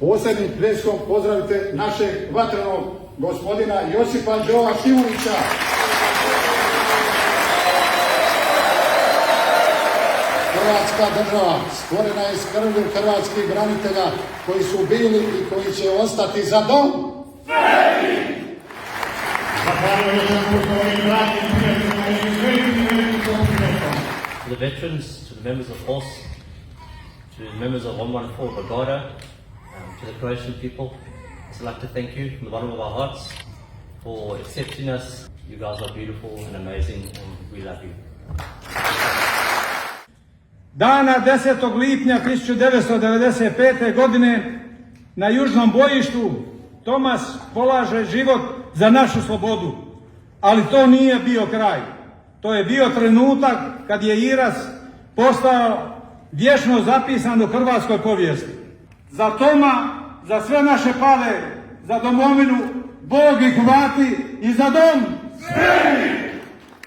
Posebnim pljeskom pozdravite našeg vatrenog gospodina Josipa Đova Šimunića. Hrvatska država stvorena je iz krvlju hrvatskih branitelja koji su bili i koji će ostati za dom. To the veterans, to the members of Force, to the members of 114 Brigada, to the Croatian people, I'd like to thank you from the bottom of our hearts for accepting us. You guys are beautiful and amazing and we love you. Dana 10. lipnja 1995. godine na južnom bojištu Tomas polaže život za našu slobodu. Ali to nije bio kraj. To je bio trenutak kad je Iras postao vječno zapisan u hrvatskoj povijesti. Za Toma, za sve naše pale, za domovinu, Bog i Hrvati i za dom! Spremni!